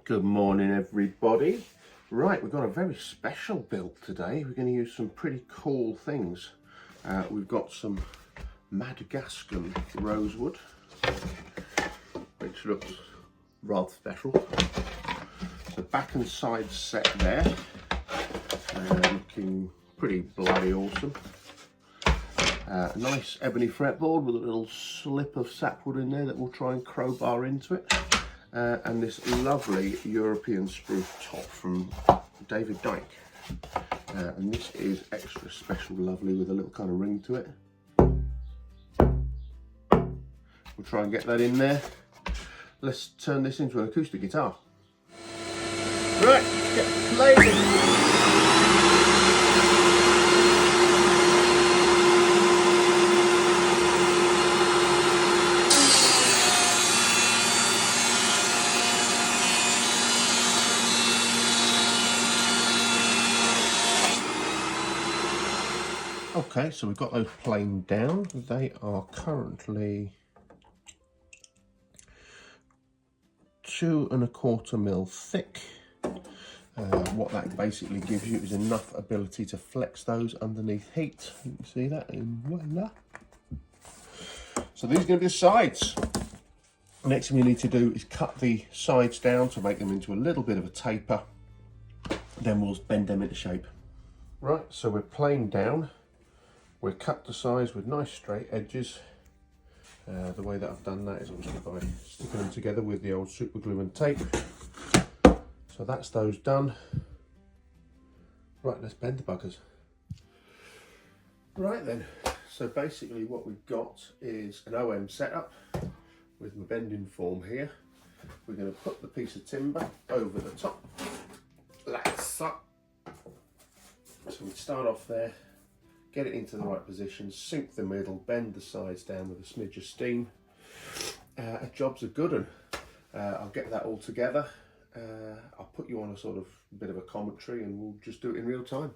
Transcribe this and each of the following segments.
Good morning everybody. Right, we've got a very special build today. We're going to use some pretty cool things. We've got some Madagascan rosewood, which looks rather special. The back and side set there, looking pretty bloody awesome. A nice ebony fretboard with a little slip of sapwood in there that we'll try and crowbar into it. And this lovely European spruce top from David Dyke. And this is extra special lovely with a little kind of ring to it. We'll try and get that in there. Let's turn this into an acoustic guitar. Right, let's get playing. Okay, so we've got those planed down. They are currently 2 1/4 mil thick. What that basically gives you is enough ability to flex those underneath heat. You can see that in voila. So these are going to be the sides. Next thing we need to do is cut the sides down to make them into a little bit of a taper. Then we'll bend them into shape. Right, so we're planed down. We're cut to size with nice straight edges. The way that I've done that is obviously by sticking them together with the old super glue and tape. So that's those done. Right, let's bend the buggers. Right then, so basically what we've got is an OM setup with my bending form here. We're going to put the piece of timber over the top, like so. So we start off there. Get it into the right position, sink the middle, bend the sides down with a smidge of steam. A job's a good one. I'll get that all together. I'll put you on a sort of bit of a commentary and we'll just do it in real time.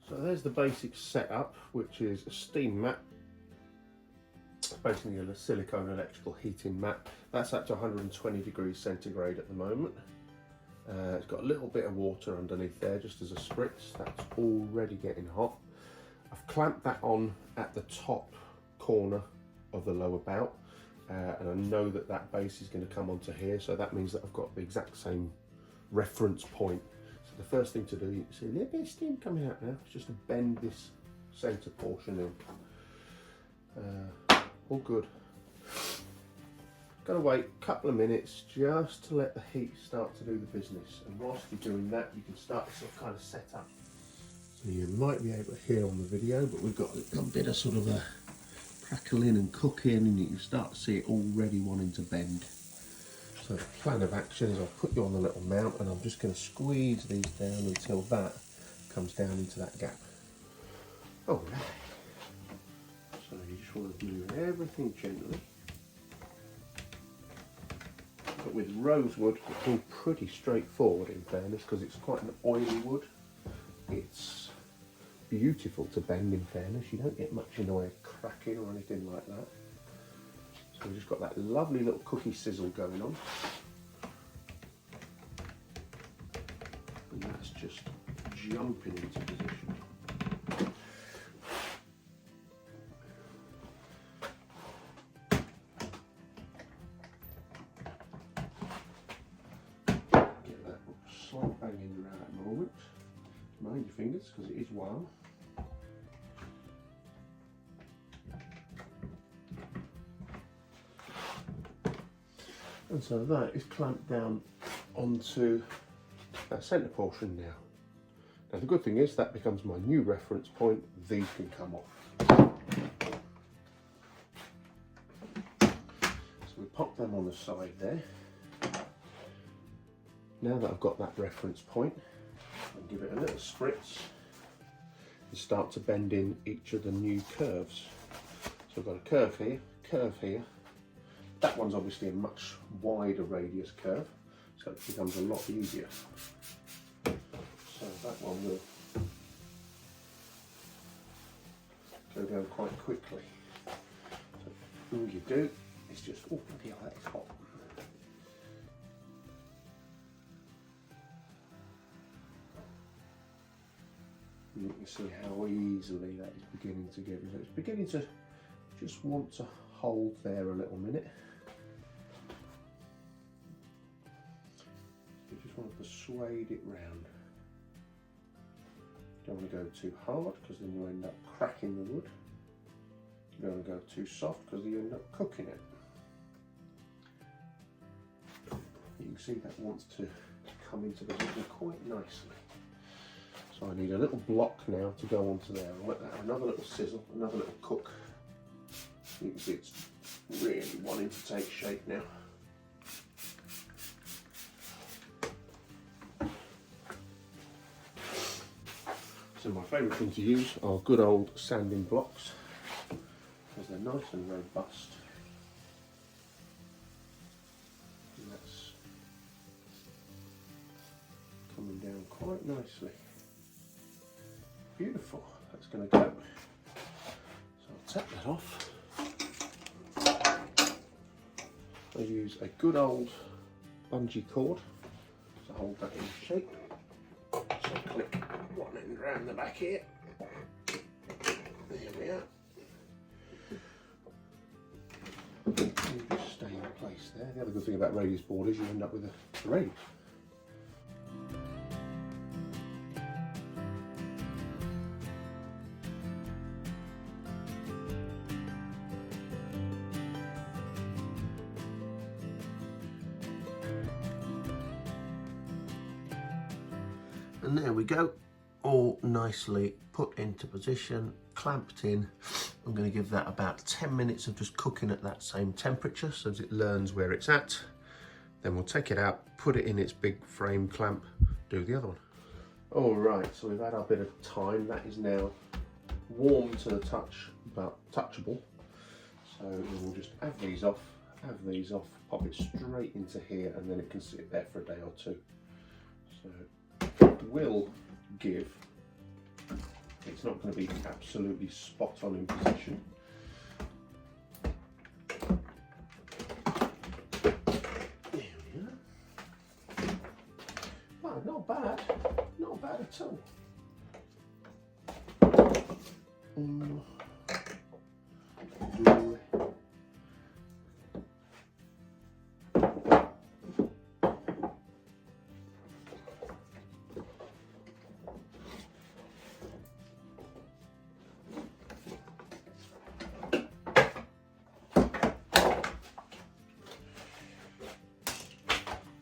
So there's the basic setup, which is a steam mat, basically a silicone electrical heating mat. That's up to 120 degrees centigrade at the moment. It's got a little bit of water underneath there just as a spritz. That's already getting hot. I've clamped that on at the top corner of the lower bout, and I know that that base is going to come onto here, so that means that I've got the exact same reference point. The first thing to do, you can see a little bit of steam coming out now, is just to bend this centre portion in. All good. Gotta wait a couple of minutes just to let the heat start to do the business. And whilst you're doing that, you can start to sort of kind of set up. So you might be able to hear on the video, but we've got a bit of sort of a crackling and cooking, and you can start to see it already wanting to bend. So the plan of action is I'll put you on the little mount and I'm just going to squeeze these down until that comes down into that gap. All right. So you just want to move everything gently. But with rosewood, it's all pretty straightforward in fairness, because it's quite an oily wood. It's beautiful to bend in fairness. You don't get much in the way of cracking or anything like that. So we've just got that lovely little cookie sizzle going on. And that's just jumping into position. Mind your fingers, because it is wound. And so that is clamped down onto that centre portion now. Now the good thing is that becomes my new reference point. These can come off. So we pop them on the side there. Now that I've got that reference point, I'll give it a little spritz and start to bend in each of the new curves. So I've got a curve here. That one's obviously a much wider radius curve, so it becomes a lot easier. So that one will go down quite quickly. So all you do is just, oh bloody hell, that is hot. You can see how easily that is beginning to get. So it's beginning to just want to hold there a little minute. You just want to persuade it round. Don't want to go too hard because then you end up cracking the wood. You don't want to go too soft because you end up cooking it. You can see that wants to come into position quite nicely. So I need a little block now to go onto there. I'll let that have another little sizzle, another little cook. You can see it's really wanting to take shape now. So my favourite thing to use are good old sanding blocks because they're nice and robust. And that's coming down quite nicely. Beautiful, that's going to go. So I'll take that off. I use a good old bungee cord to hold that in shape. So click one end around the back here. There we are. And just stay in place there. The other good thing about radius board is you end up with a radius. And there we go, all nicely put into position, clamped in. I'm going to give that about 10 minutes of just cooking at that same temperature so that it learns where it's at. Then we'll take it out, put it in its big frame clamp, do the other one. All right, so we've had our bit of time. That is now warm to the touch, but touchable. So we'll just have these off, pop it straight into here, and then it can sit there for a day or two. So will give. It's not going to be absolutely spot on in position. There we are. Well, not bad at all.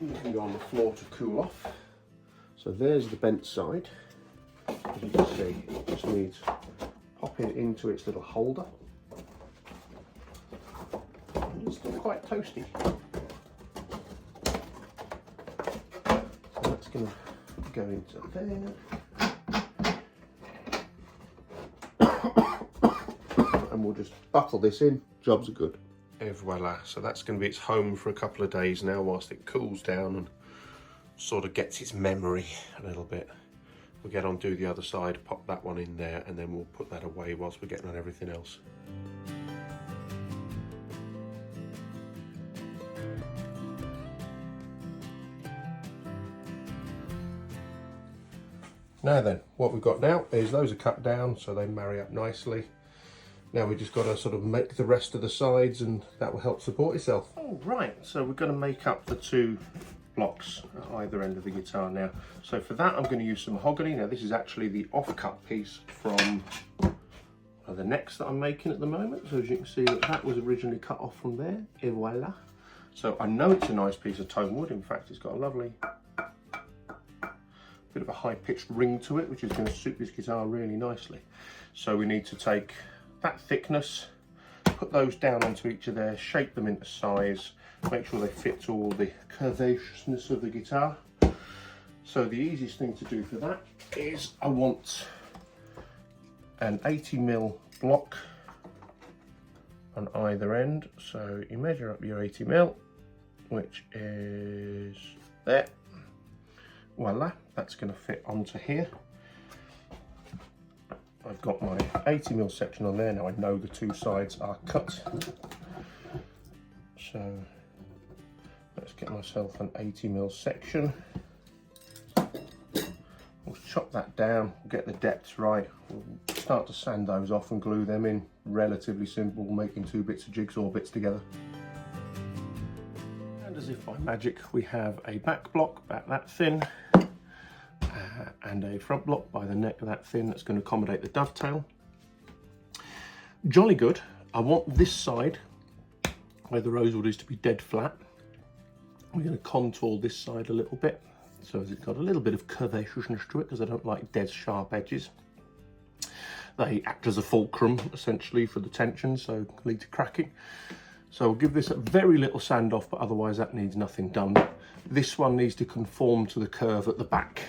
You can go on the floor to cool off. So there's the bent side. As you can see, it just needs popping into its little holder. And it's still quite toasty. So that's going to go into there. And we'll just buckle this in, jobs are good. Et voila, so that's going to be its home for a couple of days now whilst it cools down and sort of gets its memory a little bit. We'll get on, do the other side, pop that one in there, and then we'll put that away whilst we're getting on everything else. Now then, what we've got now is those are cut down so they marry up nicely. Now we just got to sort of make the rest of the sides and that will help support itself. All right, so we're going to make up the two blocks at either end of the guitar now. So for that, I'm going to use some mahogany. Now this is actually the offcut piece from the necks that I'm making at the moment. So as you can see, that was originally cut off from there. Et voila. So I know it's a nice piece of tone wood. In fact, it's got a lovely bit of a high-pitched ring to it, which is going to suit this guitar really nicely. So we need to take that thickness, put those down onto each of there, shape them into size, make sure they fit to all the curvaceousness of the guitar. So the easiest thing to do for that is I want an 80mm block on either end. So you measure up your 80mm, which is there. Voila, that's going to fit onto here. I've got my 80mm section on there. Now I know the two sides are cut. So let's get myself an 80mm section. We'll chop that down, get the depths right. We'll start to sand those off and glue them in. Relatively simple, making two bits of jigsaw bits together. And as if by magic, we have a back block about that thin, and a front block by the neck that thin that's going to accommodate the dovetail. Jolly good. I want this side, where the rosewood is, to be dead flat. We're going to contour this side a little bit, so as it's got a little bit of curvaceousness to it, because I don't like dead sharp edges. They act as a fulcrum, essentially, for the tension, so lead to cracking. So I'll give this a very little sand off, but otherwise that needs nothing done. This one needs to conform to the curve at the back.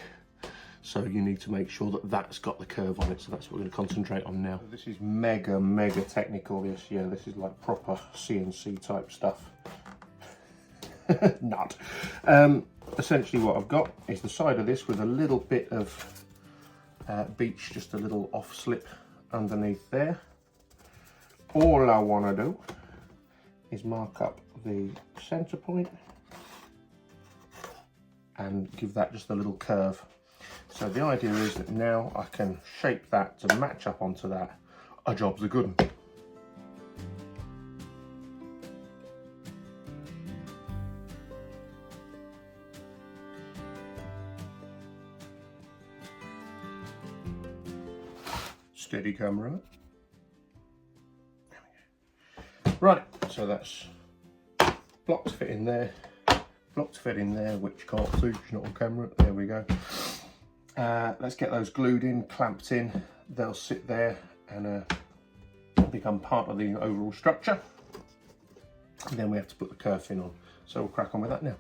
So you need to make sure that that's got the curve on it. So that's what we're going to concentrate on now. This is mega technical. This is like proper CNC type stuff. Not. Essentially what I've got is the side of this with a little bit of beech, just a little off slip underneath there. All I want to do is mark up the center point and give that just a little curve. So the idea is that now I can shape that to match up onto that. A job's a good one. Steady camera. Right, so that's block to fit in there, block to fit in there, which can't see, it's not on camera. There we go. Let's get those glued in, clamped in. They'll sit there and become part of the overall structure. And then we have to put the kerf in on. So we'll crack on with that now.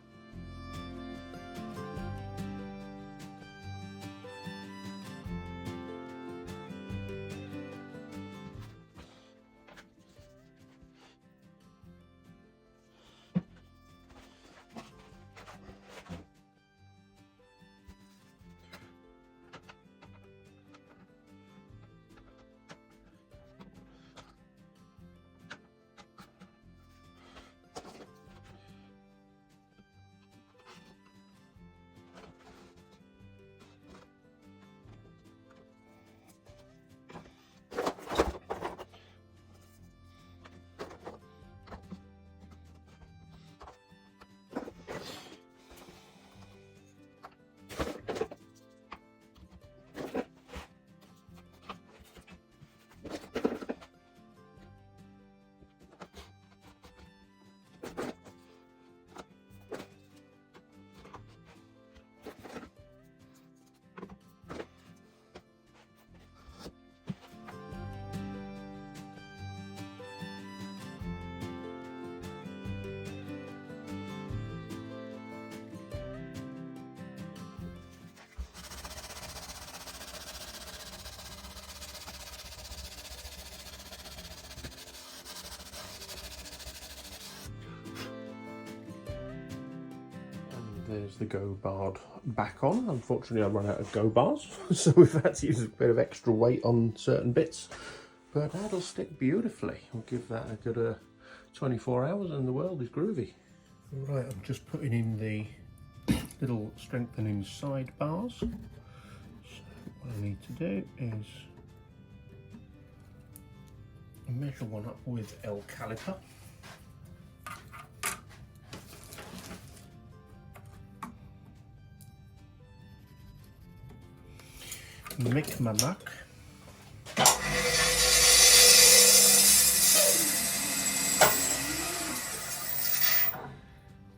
There's the go bar back on. Unfortunately, I've run out of go bars, so we've had to use a bit of extra weight on certain bits. But that'll stick beautifully. We'll give that a good 24 hours and the world is groovy. Right, I'm just putting in the little strengthening side bars. So what I need to do is measure one up with L caliper. Mick my muck.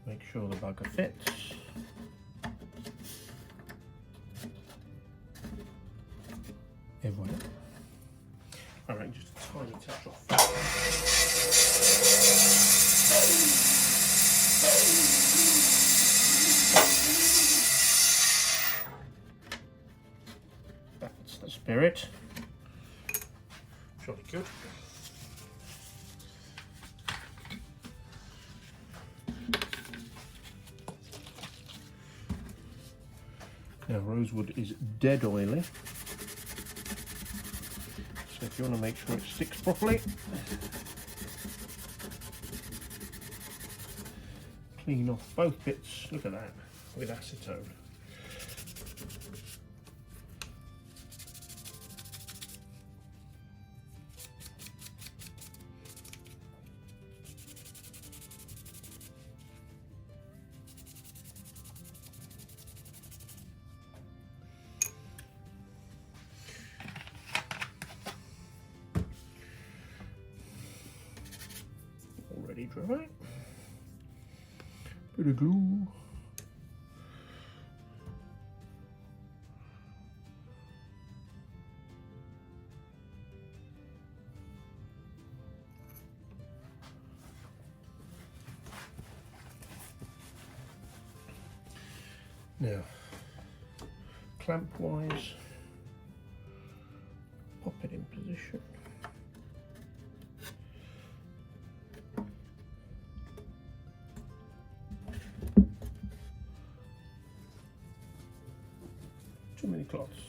Make sure the bugger fits. Et voilà. Alright, just a tiny touch off. That's the spirit. Jolly good. Now rosewood is dead oily, so if you want to make sure it sticks properly, clean off both bits, look at that, with acetone. Already dry. Bit of glue. Now, clamp wise, pop it in position. Too many cloths.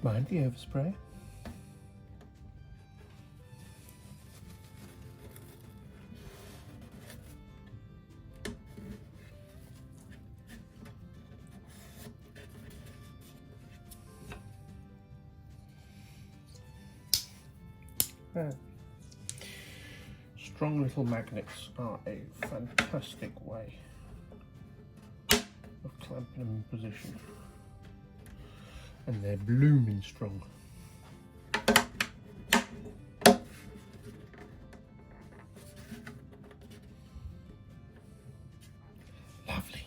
Mind the overspray. Strong little magnets are a fantastic way of clamping them in position, and they're blooming strong. Lovely.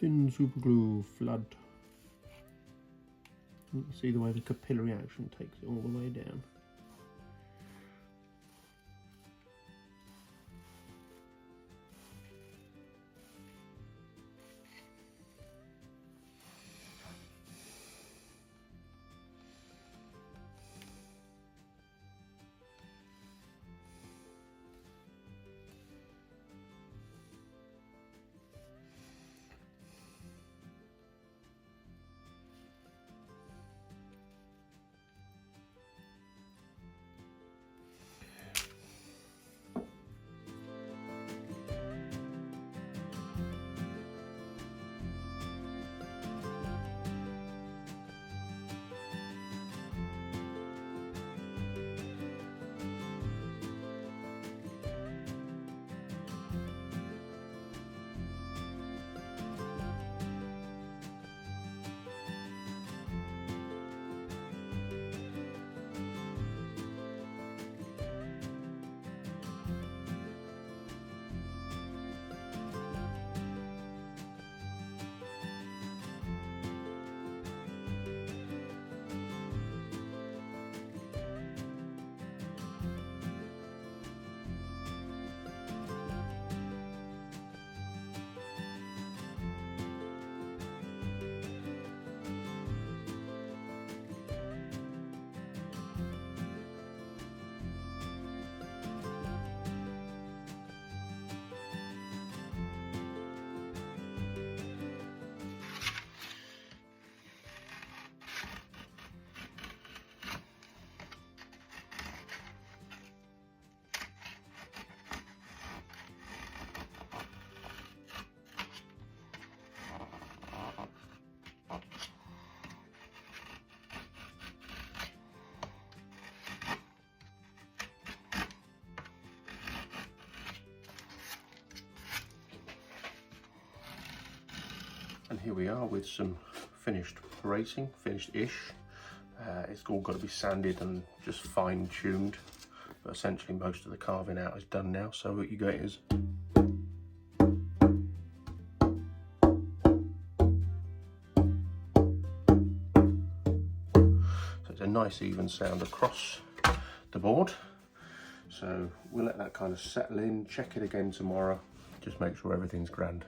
Thin super glue flood. You can see the way the capillary action takes it all the way down. here we are with some finished bracing, finished-ish. It's all got to be sanded and just fine-tuned, but essentially most of the carving out is done now. So what you get is a nice even sound across the board. So we'll let that kind of settle in, check it again tomorrow, just make sure everything's grand.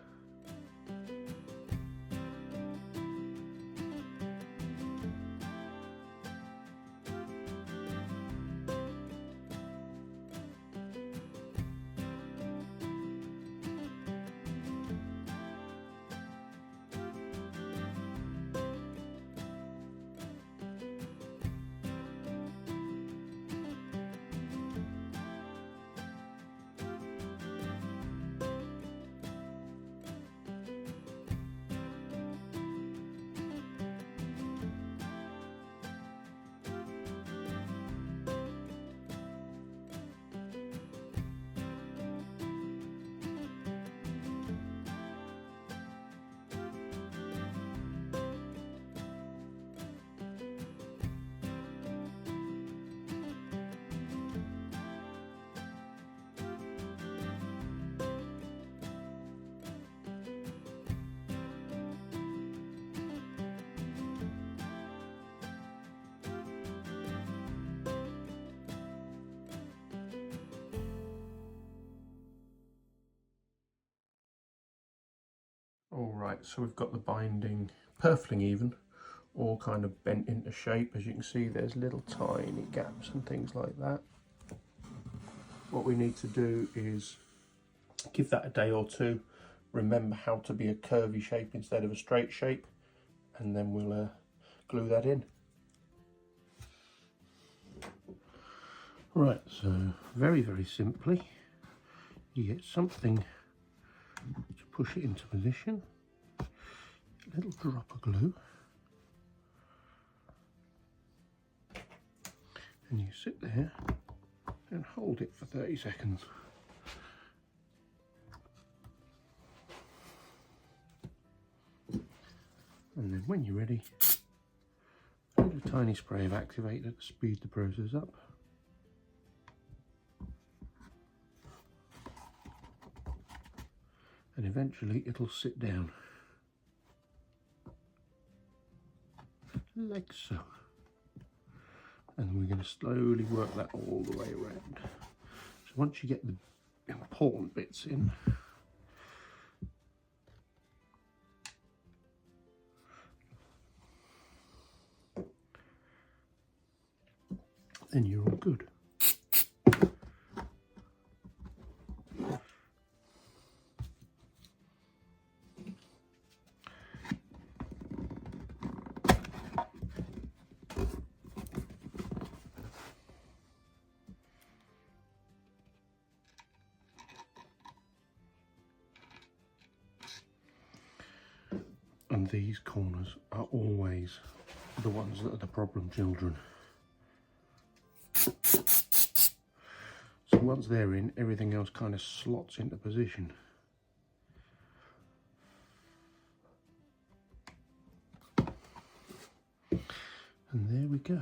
Alright, so we've got the binding perfectly even, all kind of bent into shape. As you can see, there's little tiny gaps and things like that. What we need to do is give that a day or two, remember how to be a curvy shape instead of a straight shape, and then we'll glue that in. Right, so very, very simply, you get something to push it into position, a little drop of glue, and you sit there and hold it for 30 seconds. And then when you're ready, a little tiny spray of activator to speed the process up. And eventually it'll sit down, like so. And we're going to slowly work that all the way around. So once you get the important bits in, then you're all good. And these corners are always the ones that are the problem children. So once they're in, everything else kind of slots into position. And there we go.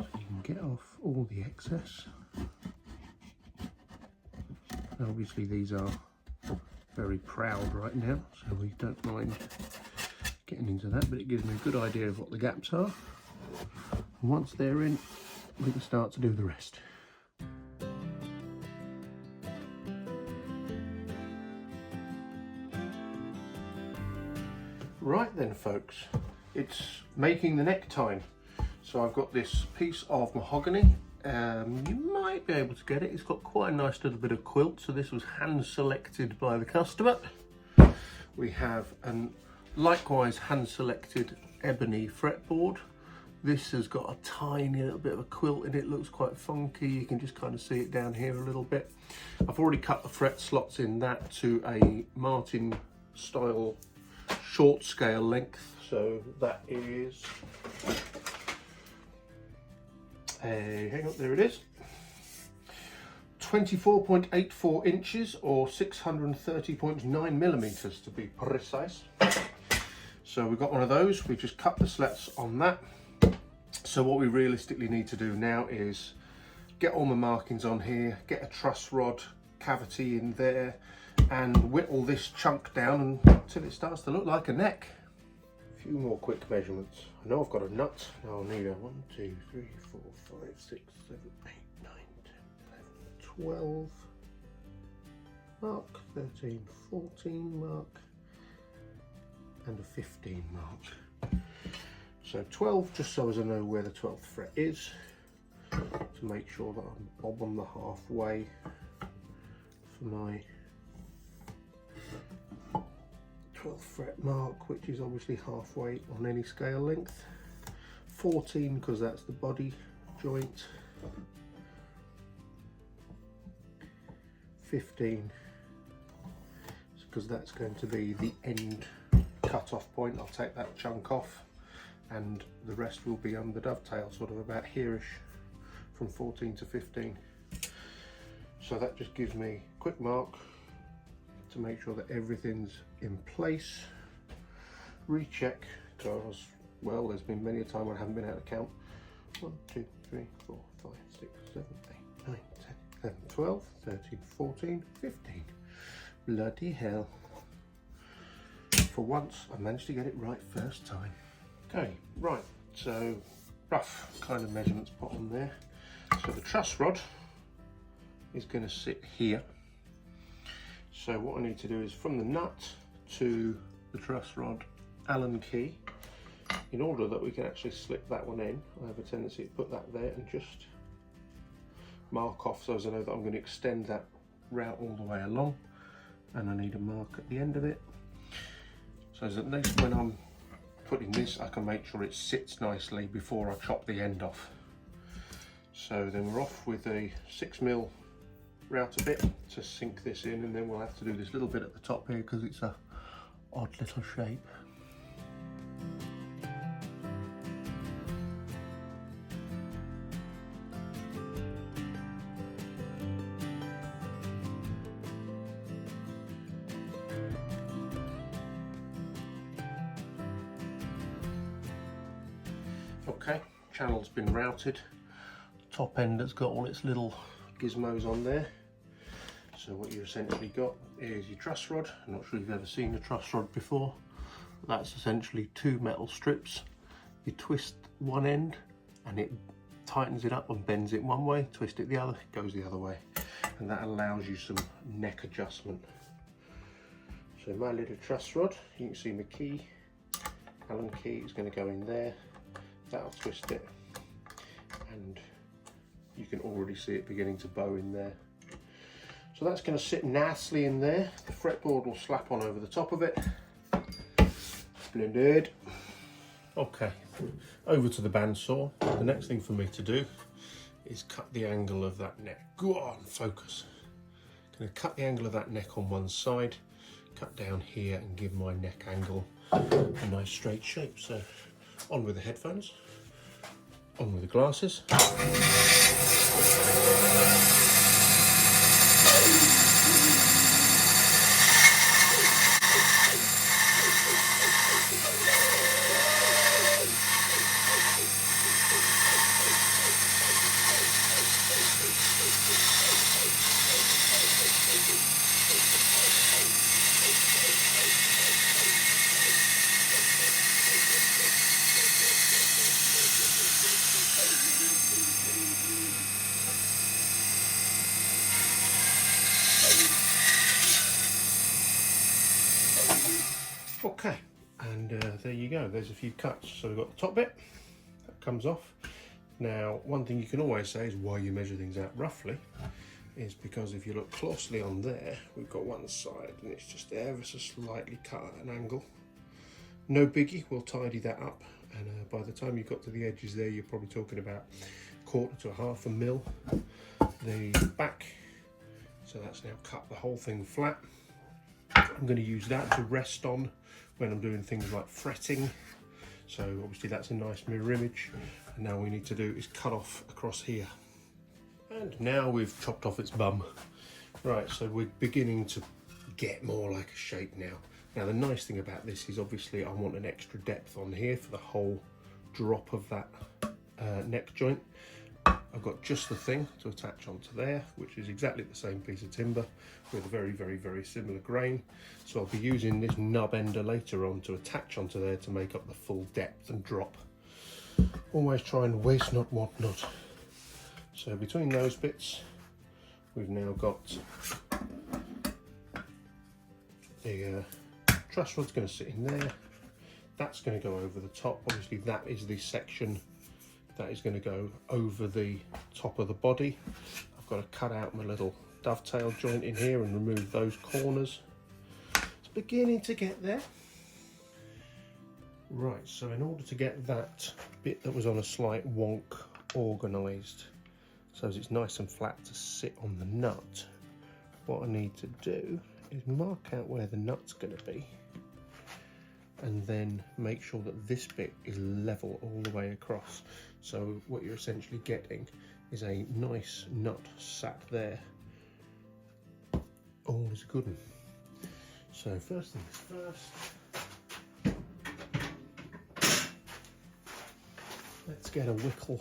So you can get off all the excess. And obviously these are very proud right now, so we don't mind getting into that, but it gives me a good idea of what the gaps are. And once they're in, we can start to do the rest. Right then folks, it's making the neck time. So I've got this piece of mahogany. You might be able to get it. It's got quite a nice little bit of quilt. So this was hand selected by the customer. We have an likewise hand selected ebony fretboard. This has got a tiny little bit of a quilt in it. Looks quite funky. You can just kind of see it down here a little bit. I've already cut the fret slots in that to a Martin style short scale length. So that is, hang on, there it is, 24.84 inches or 630.9 millimeters to be precise. So we've got one of those. We just cut the slats on that. So what we realistically need to do now is get all my markings on here, get a truss rod cavity in there, and whittle this chunk down until it starts to look like a neck. A few more quick measurements. I know I've got a nut. Now I'll need a 1, 2, 3, 4, 5, 6, 7, 8, 9, 10, 11, 12 mark, 13, 14 mark, and a 15 mark. So 12, just so as I know where the 12th fret is, to make sure that I'm bob on the halfway for my 12th fret mark, which is obviously halfway on any scale length. 14, because that's the body joint. 15, because that's going to be the end cut-off point. I'll take that chunk off and the rest will be under dovetail, sort of about here-ish, from 14 to 15. So that just gives me a quick mark to make sure that everything's in place. Recheck, because, well, there's been many a time when I haven't been able to count. 1, 2, 3, 4, 5, 6, 7, 8, 9, 10, 11, 12, 13, 14, 15. Bloody hell. For once, I managed to get it right first time. Okay, right, so rough kind of measurements put on there. So the truss rod is going to sit here. So what I need to do is from the nut to the truss rod Allen key, in order that we can actually slip that one in, I have a tendency to put that there and just mark off so as I know that I'm going to extend that route all the way along, and I need a mark at the end of it. So at least when I'm putting this, I can make sure it sits nicely before I chop the end off. So then we're off with a 6mm router bit to sink this in, and then we'll have to do this little bit at the top here because it's a odd little shape. Okay, channel's been routed. Top end has got all its little gizmos on there. So what you've essentially got is your truss rod. I'm not sure if you've ever seen a truss rod before. That's essentially 2 metal strips. You twist one end and it tightens it up and bends it one way, twist it the other, it goes the other way. And that allows you some neck adjustment. So my little truss rod, you can see my key, Allen key is going to go in there. That'll twist it, and you can already see it beginning to bow in there. So that's going to sit nicely in there. The fretboard will slap on over the top of it. Splendid. Okay, over to the bandsaw. The next thing for me to do is cut the angle of that neck. Go on, focus. Going to cut the angle of that neck on one side, cut down here and give my neck angle a nice straight shape. So on with the headphones, on with the glasses. Okay, and there you go, there's a few cuts. So we've got the top bit, that comes off. Now, one thing you can always say is why you measure things out roughly is because if you look closely on there, we've got one side and it's just ever so slightly cut at an angle. No biggie, we'll tidy that up, and by the time you've got to the edges there, you're probably talking about 1/4 to 1/2 mil. The back, so that's now cut the whole thing flat. I'm going to use that to rest on when I'm doing things like fretting. So obviously that's a nice mirror image. And now all we need to do is cut off across here. And now we've chopped off its bum. Right, so we're beginning to get more like a shape now. Now the nice thing about this is obviously I want an extra depth on here for the whole drop of that neck joint. I've got just the thing to attach onto there, which is exactly the same piece of timber with a very similar grain. So I'll be using this nub ender later on to attach onto there to make up the full depth and drop. Always try and waste not, want not. So between those bits, we've now got the truss rod's going to sit in there. That's going to go over the top. Obviously that is the section that is going to go over the top of the body. I've got to cut out my little dovetail joint in here and remove those corners. It's beginning to get there. Right, so in order to get that bit that was on a slight wonk organised so as it's nice and flat to sit on the nut, what I need to do is mark out where the nut's going to be and then make sure that this bit is level all the way across. So what you're essentially getting is a nice nut sat there. All is a good one. So first things first, let's get a wickle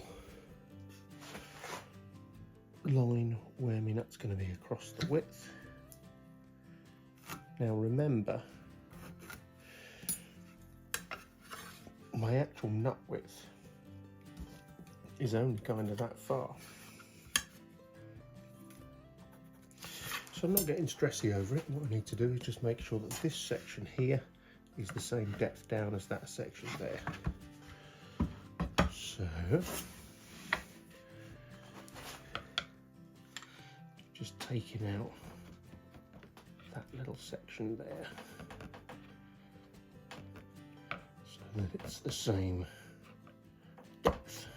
line where my nut's going to be across the width. Now remember, my actual nut width is only kind of that far. So I'm not getting stressy over it. What I need to do is just make sure that this section here is the same depth down as that section there. So just taking out that little section there so that it's the same depth.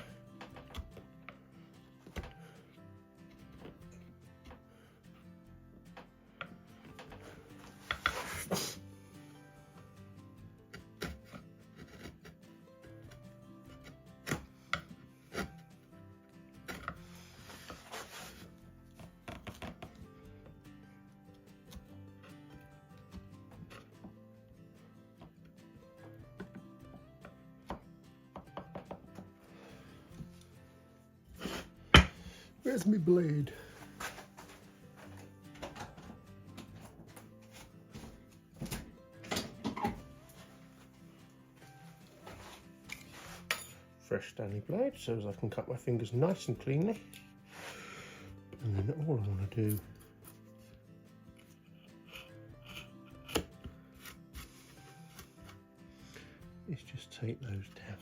Where's my blade? Fresh Stanley blade so as I can cut my fingers nice and cleanly. And then all I want to do is just take those down.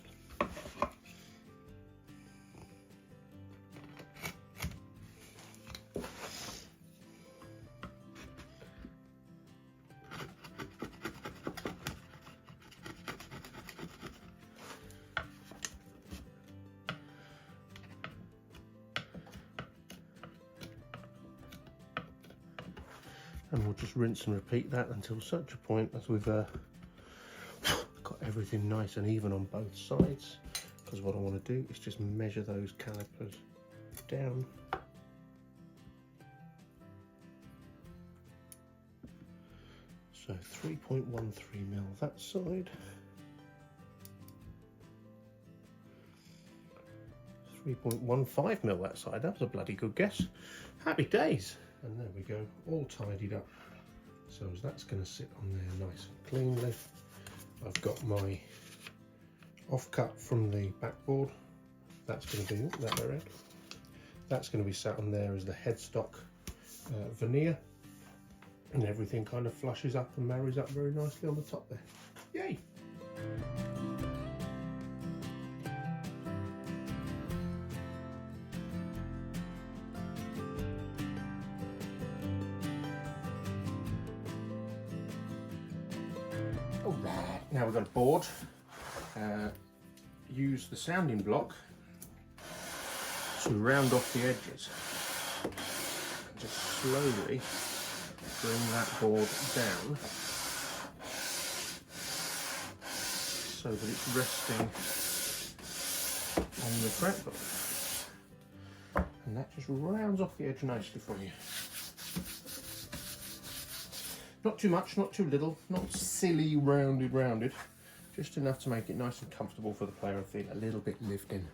And we'll just rinse and repeat that until such a point as we've got everything nice and even on both sides. Because what I want to do is just measure those calipers down. So 3.13mm that side. 3.15mm that side. That was a bloody good guess. Happy days. And there we go, all tidied up. So as that's going to sit on there nice and cleanly. I've got my offcut from the backboard. That's going to be that way around. That's going to be sat on there as the headstock veneer, and everything kind of flushes up and marries up very nicely on the top there. Yay! Alright, now we've got a board. Use the sounding block to round off the edges. And just slowly bring that board down so that it's resting on the fretboard. And that just rounds off the edge nicely for you. Not too much, not too little, not silly rounded, just enough to make it nice and comfortable for the player and feel a little bit lived in.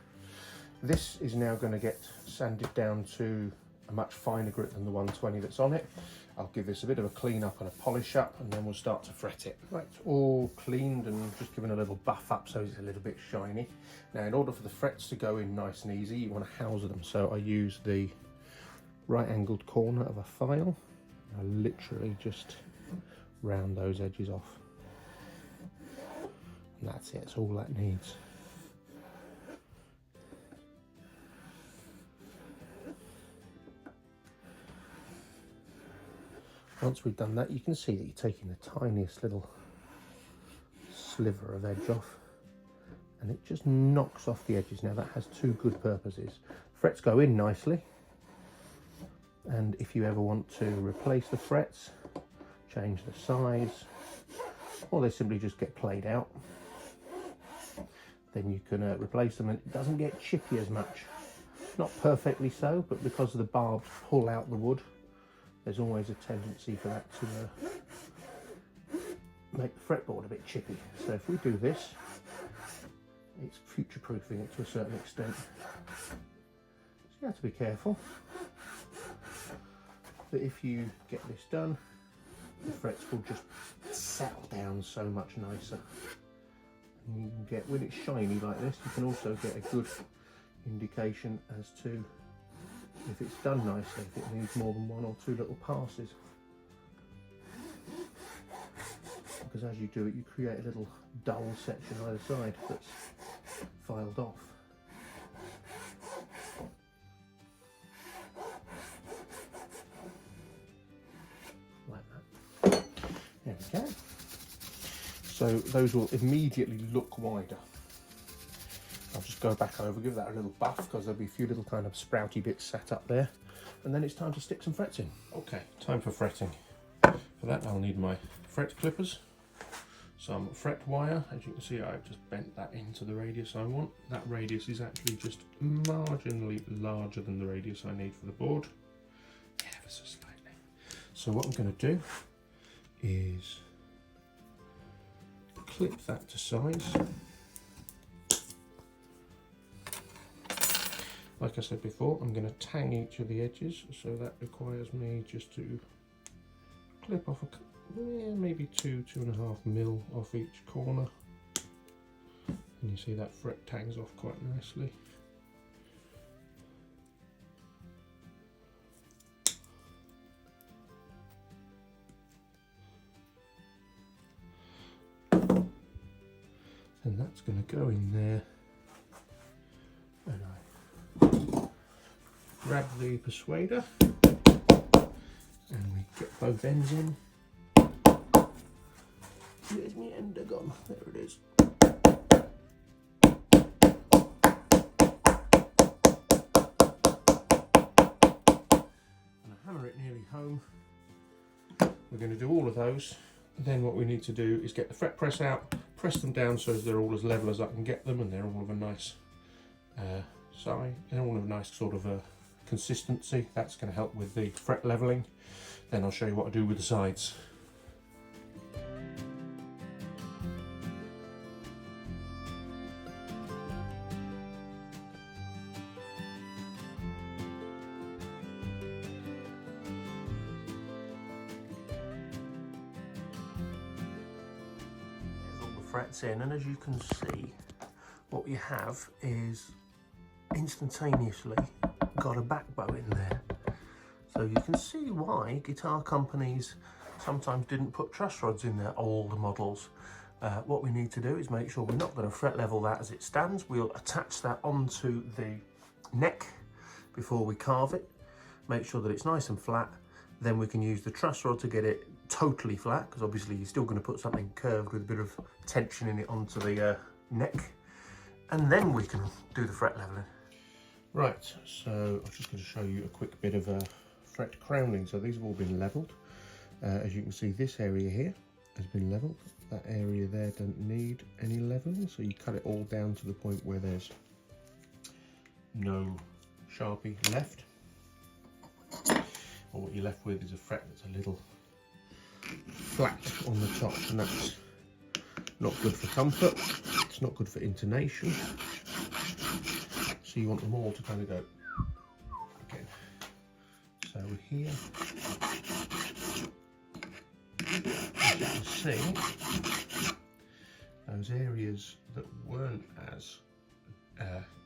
This is now going to get sanded down to a much finer grit than the 120 that's on it. I'll give this a bit of a clean up and a polish up, and then we'll start to fret it. Right, all cleaned and just given a little buff up so it's a little bit shiny. Now, in order for the frets to go in nice and easy, you want to house them. So I use the right angled corner of a file. I literally just round those edges off. And that's it, it's all that needs. Once we've done that, you can see that you're taking the tiniest little sliver of edge off, and it just knocks off the edges. Now that has two good purposes. Frets go in nicely, and if you ever want to replace the frets, change the size, or they simply just get played out, then you can replace them, and it doesn't get chippy as much. Not perfectly so, but because the barbs pull out the wood, there's always a tendency for that to make the fretboard a bit chippy. So if we do this, it's future-proofing it to a certain extent. So you have to be careful that if you get this done, the frets will just settle down so much nicer. And you can get, when it's shiny like this, you can also get a good indication as to if it's done nicely, if it needs more than one or two little passes. Because as you do it, you create a little dull section either side that's filed off. Like that. There we go. So those will immediately look wider. I'll just go back over, give that a little buff, because there'll be a few little kind of sprouty bits set up there. And then it's time to stick some frets in. Okay, time for fretting. For that I'll need my fret clippers, some fret wire. As you can see, I've just bent that into the radius I want. That radius is actually just marginally larger than the radius I need for the board. Ever so slightly. So what I'm going to do is clip that to size. Like I said before, I'm going to tang each of the edges, so that requires me just to clip off maybe 2.5 mil off each corner. And you see that fret tangs off quite nicely. And that's going to go in there. And I grab the persuader and we get both ends in. Where's my ender gone? There it is. And I hammer it nearly home. We're going to do all of those. Then what we need to do is get the fret press out, press them down so they're all as level as I can get them, and they're all of a nice size, they're all of a nice sort of consistency. That's going to help with the fret leveling. Then I'll show you what I do with the sides. There's all the frets in, and as you can see, what you have is instantaneously got a back bow in there. So you can see why guitar companies sometimes didn't put truss rods in their older models. What we need to do is make sure we're not going to fret level that as it stands. We'll attach that onto the neck before we carve it. Make sure that it's nice and flat. Then we can use the truss rod to get it totally flat, because obviously you're still going to put something curved with a bit of tension in it onto the neck. And then we can do the fret leveling. Right, so I'm just going to show you a quick bit of fret crowning. So these have all been levelled. As you can see, this area here has been levelled. That area there doesn't need any levelling, so you cut it all down to the point where there's no Sharpie left. And what you're left with is a fret that's a little flat on the top, and that's not good for comfort. It's not good for intonation. So you want them all to kind of go again. So here, as you can see, those areas that weren't as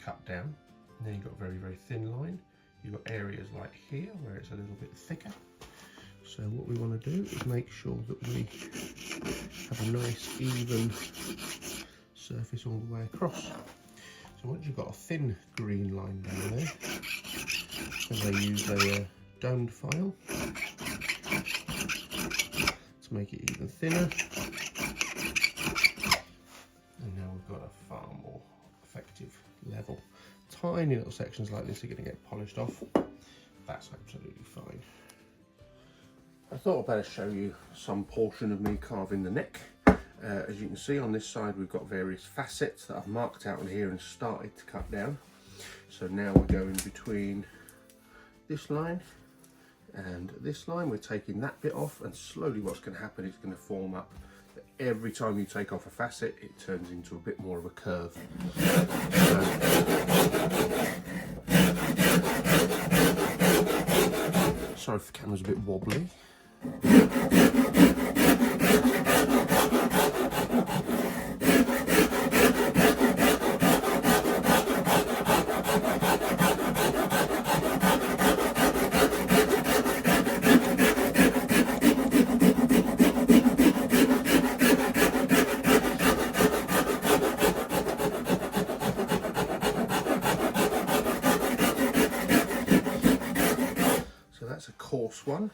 cut down, and then you've got a very, very thin line. You've got areas like here where it's a little bit thicker. So what we want to do is make sure that we have a nice even surface all the way across. So once you've got a thin green line down there, then they use a domed file to make it even thinner. And now we've got a far more effective level. Tiny little sections like this are going to get polished off. That's absolutely fine. I thought I'd better show you some portion of me carving the neck. As you can see on this side, we've got various facets that I've marked out on here and started to cut down. So now we're going between this line and this line. We're taking that bit off, and slowly what's going to happen is going to form up. Every time you take off a facet, it turns into a bit more of a curve. Sorry if the camera's a bit wobbly. That's a coarse one,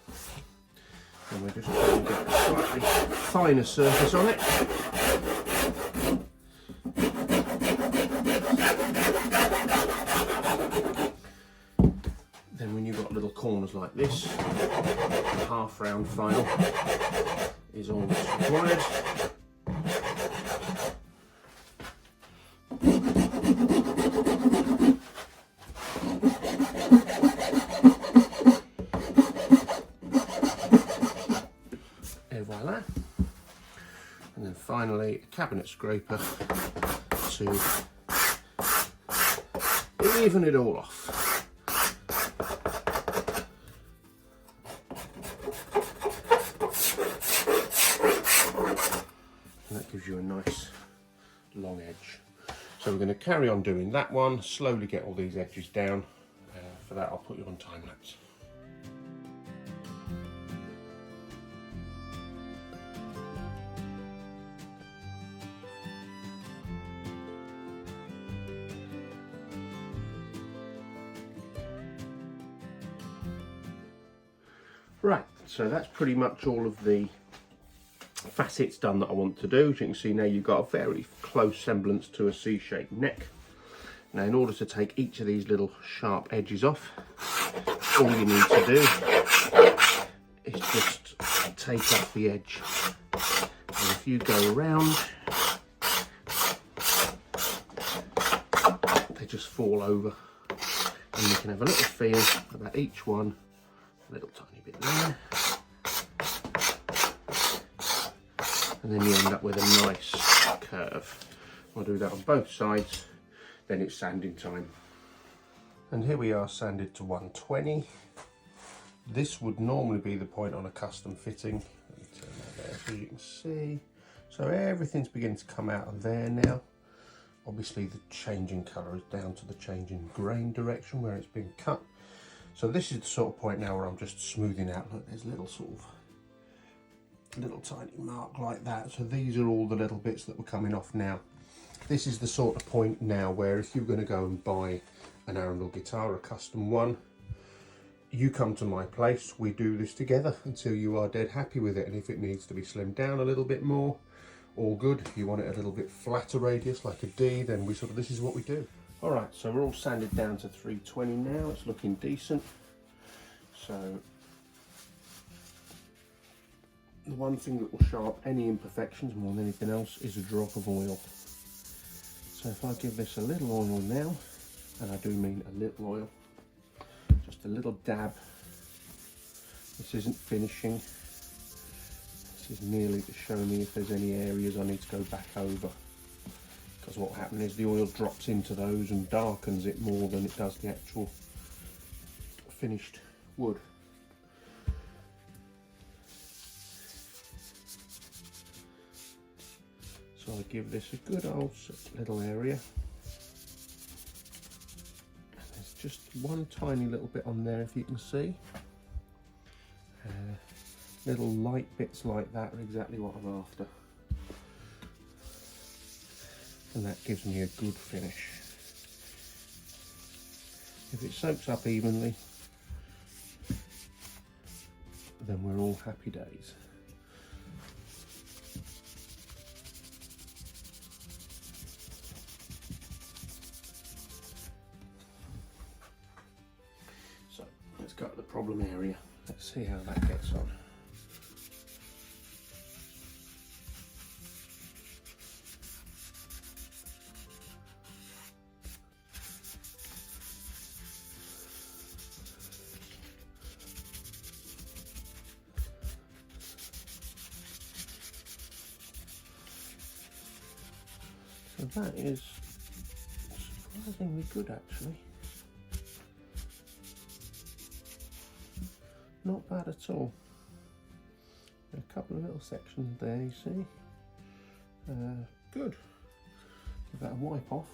and we're just going to get a slightly finer surface on it. Then when you've got little corners like this, a half round file is all that's required. Voila. And then finally a cabinet scraper to even it all off. And that gives you a nice long edge. So we're going to carry on doing that one, slowly get all these edges down. For that I'll put you on time lapse. Right, so that's pretty much all of the facets done that I want to do. As you can see now, you've got a very close semblance to a C-shaped neck. Now in order to take each of these little sharp edges off, all you need to do is just take off the edge. And if you go around, they just fall over. And you can have a little feel about each one. A little tiny bit there, and then you end up with a nice curve. I'll do that on both sides, then it's sanding time. And here we are, sanded to 120. This would normally be the point on a custom fitting. Let me turn that there so you can see. So everything's beginning to come out of there now. Obviously the changing colour is down to the changing grain direction where it's been cut. So this is the sort of point now where I'm just smoothing out. Look, there's little sort of little tiny mark like that. So these are all the little bits that were coming off now. This is the sort of point now where if you're going to go and buy an Arundel guitar, a custom one, you come to my place, we do this together until you are dead happy with it. And if it needs to be slimmed down a little bit more, all good. If you want it a little bit flatter radius like a D, then this is what we do. All right, so we're all sanded down to 320 now. It's looking decent. So the one thing that will show up any imperfections more than anything else is a drop of oil. So if I give this a little oil now, and I do mean a little oil, just a little dab. This isn't finishing. This is merely to show me if there's any areas I need to go back over. Because what happens is the oil drops into those and darkens it more than it does the actual finished wood. So I give this a good old little area. And there's just one tiny little bit on there, if you can see. Little light bits like that are exactly what I'm after. And that gives me a good finish. If it soaks up evenly, then we're all happy days. So let's go to the problem area. Let's see how that gets on. So that is surprisingly good, actually. Not bad at all. A couple of little sections there, you see. Good. Give that a wipe off.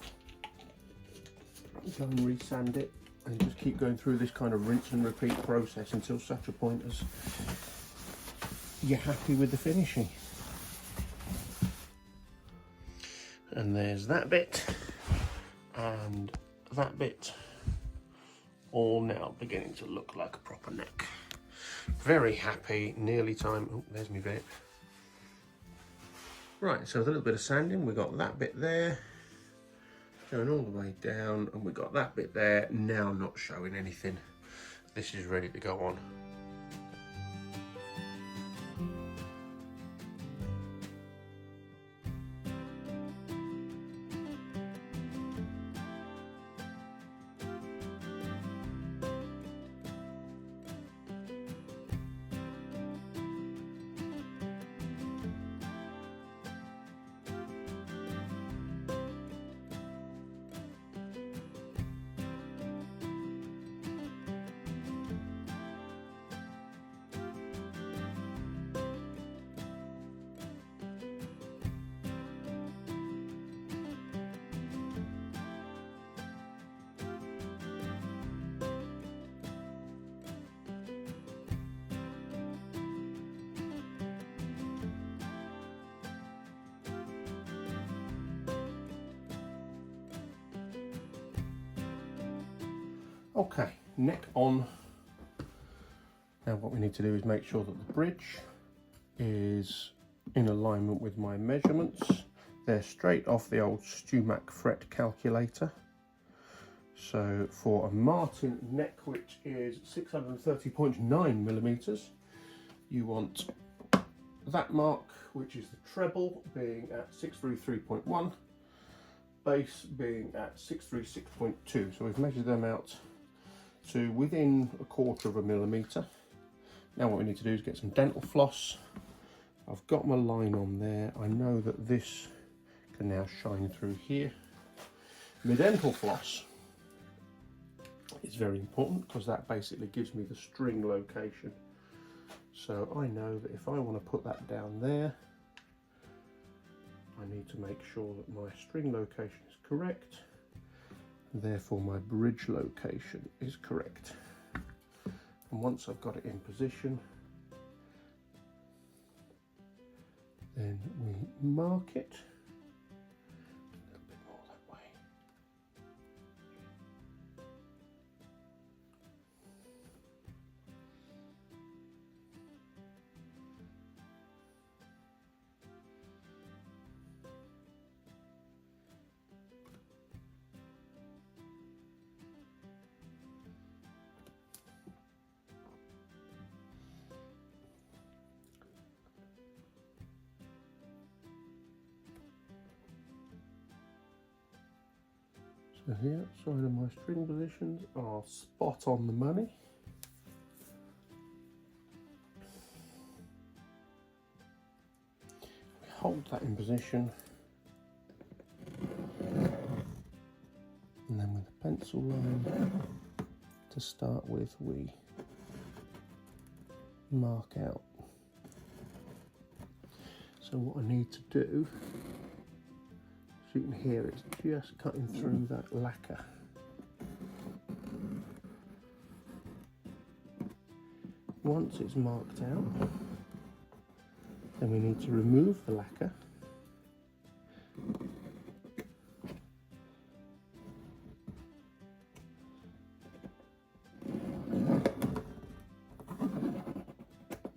Go and resand it, and just keep going through this kind of rinse and repeat process until such a point as you're happy with the finishing. And there's that bit and that bit, all now beginning to look like a proper neck. Very happy, nearly time. Oh, there's my vape. Right, so with a little bit of sanding, we got that bit there, going all the way down, and we got that bit there, now not showing anything. This is ready to go on. Okay, neck on. Now what we need to do is make sure that the bridge is in alignment with my measurements. They're straight off the old Stumac fret calculator. So for a Martin neck, which is 630.9 millimeters, you want that mark, which is the treble, being at 633.1, bass being at 636.2. So we've measured them out to within 1/4 of a millimeter. Now what we need to do is get some dental floss. I've got my line on there. I know that this can now shine through here. My dental floss is very important because that basically gives me the string location. So I know that if I want to put that down there, I need to make sure that my string location is correct. Therefore my bridge location is correct. And once I've got it in position, then we mark it a little bit more that way. So the outside of my string positions are spot on the money. We hold that in position, and then with a pencil line to start with, we mark out. So what I need to do, as you can hear, it's just cutting through that lacquer. Once it's marked out, then we need to remove the lacquer.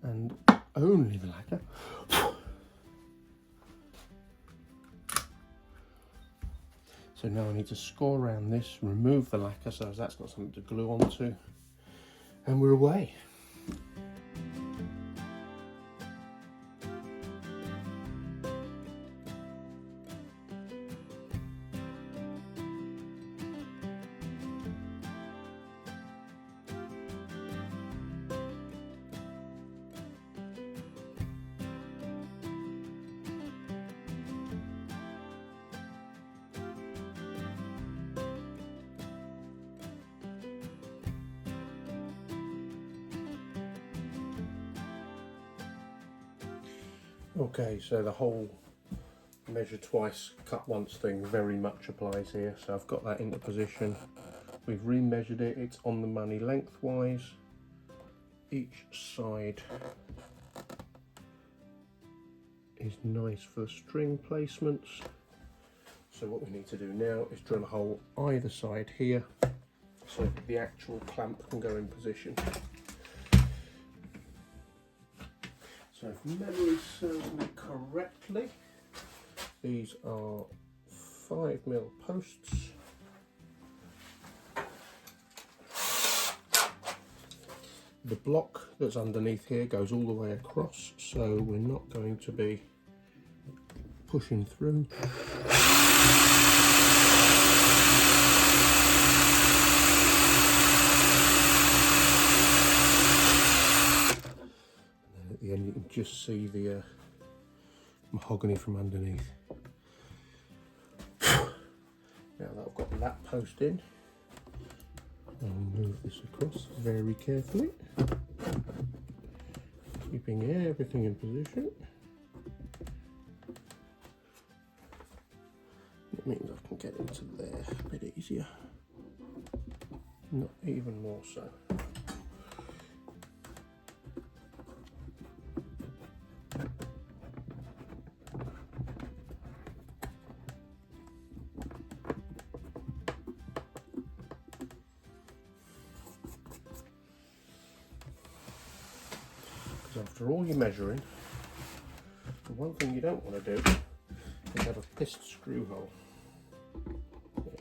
And only the lacquer. So now I need to score around this, remove the lacquer so that's got something to glue onto, and we're away. Okay, so the whole measure twice, cut once thing very much applies here. So I've got that into position. We've remeasured it, it's on the money lengthwise. Each side is nice for string placements. So what we need to do now is drill a hole either side here so that the actual clamp can go in position. So if memory serves me correctly, these are 5mm posts. The block that's underneath here goes all the way across, so we're not going to be pushing through. At the end you can just see the mahogany from underneath. Now that I've got that post in, I'll move this across very carefully, keeping everything in position. It means I can get into there a bit easier, not even more so. After all your measuring, the one thing you don't want to do is have a pissed screw hole. There we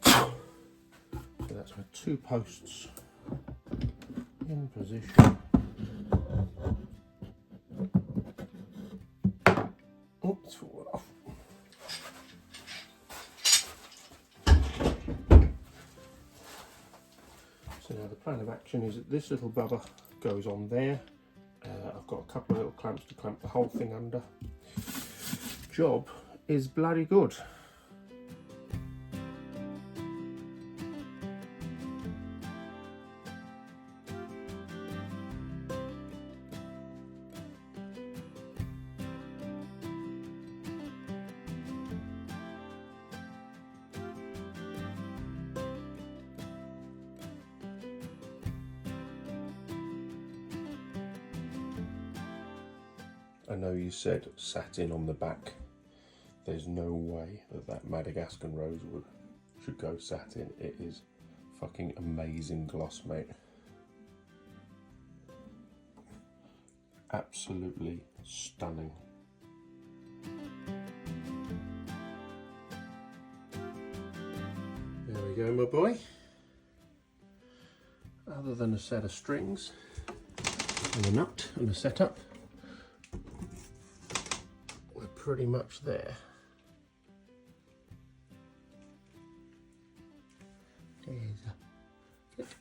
go. So that's my 2 posts in position. It's fallen off. So now the plan of action is that this little bubber goes on there. I've got a couple of little clamps to clamp the whole thing under. Job is bloody good. I know you said satin on the back. There's no way that Madagascar rosewood should go satin. It is fucking amazing gloss, mate. Absolutely stunning. There we go, my boy. other than a set of strings and a nut and a setup, we're pretty much there. There's a flip.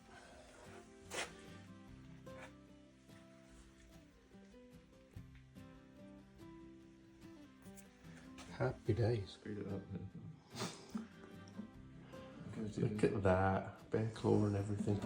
Happy days. Look at that, bare claw and everything.